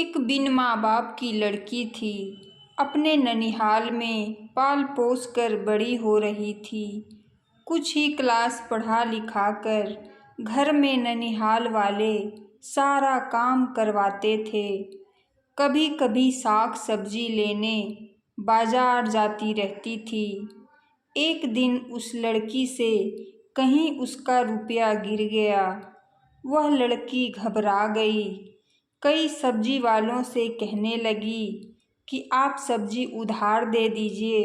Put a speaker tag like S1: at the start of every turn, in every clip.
S1: एक बिन माँ बाप की लड़की थी। अपने ननिहाल में पाल पोस कर बड़ी हो रही थी। कुछ ही क्लास पढ़ा लिखा कर घर में ननिहाल वाले सारा काम करवाते थे। कभी कभी साग सब्जी लेने बाजार जाती रहती थी। एक दिन उस लड़की से कहीं उसका रुपया गिर गया। वह लड़की घबरा गई। कई सब्जी वालों से कहने लगी कि आप सब्जी उधार दे दीजिए,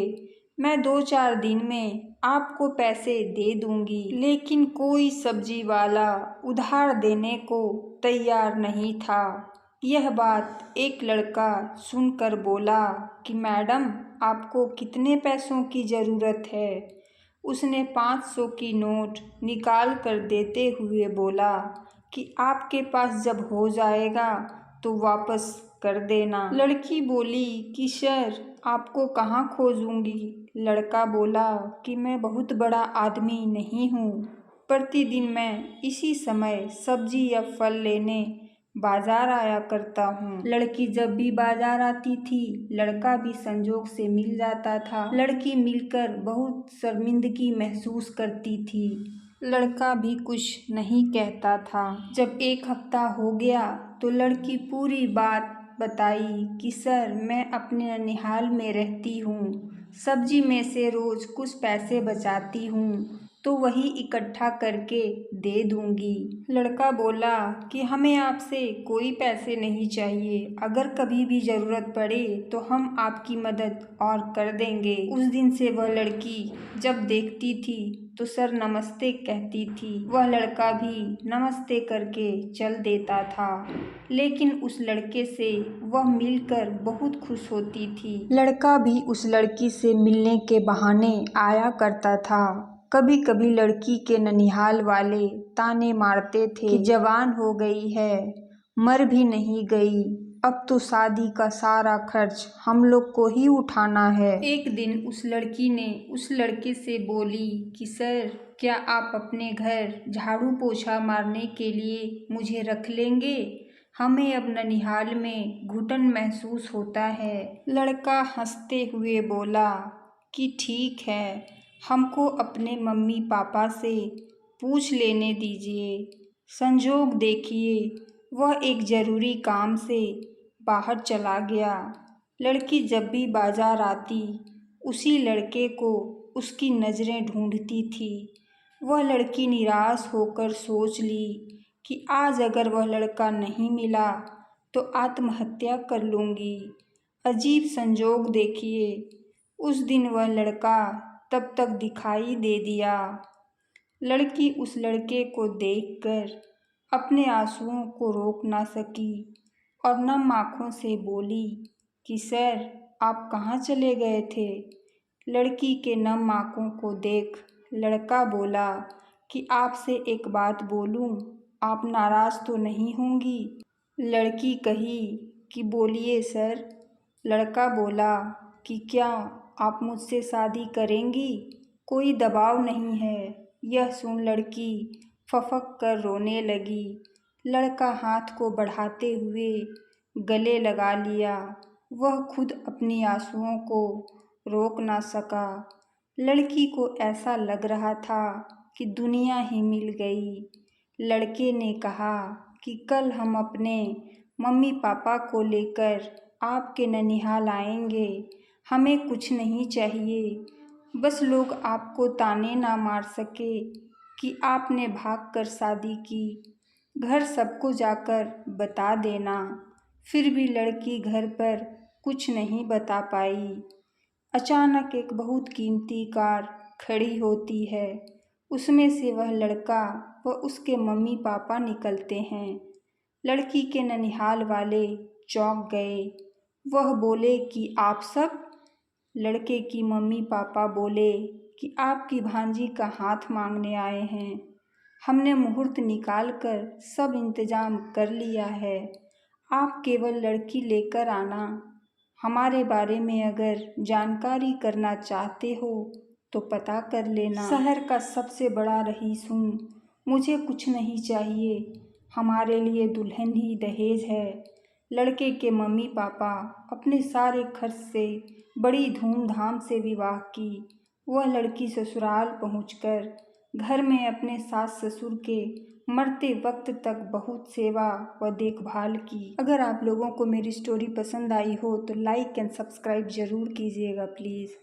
S1: मैं 2-4 दिन में आपको पैसे दे दूंगी। लेकिन कोई सब्जी वाला उधार देने को तैयार नहीं था। यह बात एक लड़का सुनकर बोला कि मैडम, आपको कितने पैसों की ज़रूरत है? उसने 500 की नोट निकाल कर देते हुए बोला कि आपके पास जब हो जाएगा तो वापस कर देना। लड़की बोली कि सर, आपको कहाँ खोजूंगी? लड़का बोला कि मैं बहुत बड़ा आदमी नहीं हूँ। प्रतिदिन मैं इसी समय सब्जी या फल लेने बाजार आया करता हूँ। लड़की जब भी बाजार आती थी, लड़का भी संजोग से मिल जाता था। लड़की मिलकर बहुत शर्मिंदगी महसूस करती थी। लड़का भी कुछ नहीं कहता था। जब 1 हफ्ता हो गया तो लड़की पूरी बात बताई कि सर, मैं अपने ननिहाल में रहती हूँ। सब्जी में से रोज कुछ पैसे बचाती हूँ तो वही इकट्ठा करके दे दूंगी। लड़का बोला कि हमें आपसे कोई पैसे नहीं चाहिए। अगर कभी भी ज़रूरत पड़े तो हम आपकी मदद और कर देंगे। उस दिन से वह लड़की जब देखती थी तो सर नमस्ते कहती थी। वह लड़का भी नमस्ते करके चल देता था। लेकिन उस लड़के से वह मिलकर बहुत खुश होती थी। लड़का भी उस लड़की से मिलने के बहाने आया करता था। कभी कभी लड़की के ननिहाल वाले ताने मारते थे कि जवान हो गई है, मर भी नहीं गई, अब तो शादी का सारा खर्च हम लोग को ही उठाना है। एक दिन उस लड़की ने उस लड़के से बोली कि सर, क्या आप अपने घर झाड़ू पोछा मारने के लिए मुझे रख लेंगे? हमें अब ननिहाल में घुटन महसूस होता है। लड़का हंसते हुए बोला कि ठीक है, हमको अपने मम्मी पापा से पूछ लेने दीजिए। संजोग देखिए, वह एक ज़रूरी काम से बाहर चला गया। लड़की जब भी बाजार आती, उसी लड़के को उसकी नज़रें ढूंढती थी। वह लड़की निराश होकर सोच ली कि आज अगर वह लड़का नहीं मिला तो आत्महत्या कर लूँगी। अजीब संजोग देखिए, उस दिन वह लड़का तब तक दिखाई दे दिया। लड़की उस लड़के को देखकर अपने आंसुओं को रोक ना सकी और नम आँखों से बोली कि सर, आप कहाँ चले गए थे? लड़की के नम आँखों को देख लड़का बोला कि आपसे एक बात बोलूं, आप नाराज़ तो नहीं होंगी? लड़की कही कि बोलिए सर। लड़का बोला कि क्या आप मुझसे शादी करेंगी? कोई दबाव नहीं है। यह सुन लड़की फफक कर रोने लगी। लड़का हाथ को बढ़ाते हुए गले लगा लिया। वह खुद अपनी आंसुओं को रोक ना सका। लड़की को ऐसा लग रहा था कि दुनिया ही मिल गई। लड़के ने कहा कि कल हम अपने मम्मी पापा को लेकर आपके ननिहाल आएंगे। हमें कुछ नहीं चाहिए, बस लोग आपको ताने ना मार सके कि आपने भागकर शादी की। घर सबको जाकर बता देना। फिर भी लड़की घर पर कुछ नहीं बता पाई। अचानक एक बहुत कीमती कार खड़ी होती है। उसमें से वह लड़का व उसके मम्मी पापा निकलते हैं। लड़की के ननिहाल वाले चौंक गए। वह बोले कि आप सब? लड़के की मम्मी पापा बोले कि आपकी भांजी का हाथ मांगने आए हैं। हमने मुहूर्त निकाल कर सब इंतजाम कर लिया है। आप केवल लड़की लेकर आना। हमारे बारे में अगर जानकारी करना चाहते हो तो पता कर लेना। शहर का सबसे बड़ा रईस हूँ, मुझे कुछ नहीं चाहिए। हमारे लिए दुल्हन ही दहेज है। लड़के के मम्मी पापा अपने सारे खर्च से बड़ी धूमधाम से विवाह की। वह लड़की ससुराल पहुंचकर घर में अपने सास ससुर के मरते वक्त तक बहुत सेवा व देखभाल की। अगर आप लोगों को मेरी स्टोरी पसंद आई हो तो लाइक एंड सब्सक्राइब ज़रूर कीजिएगा प्लीज़।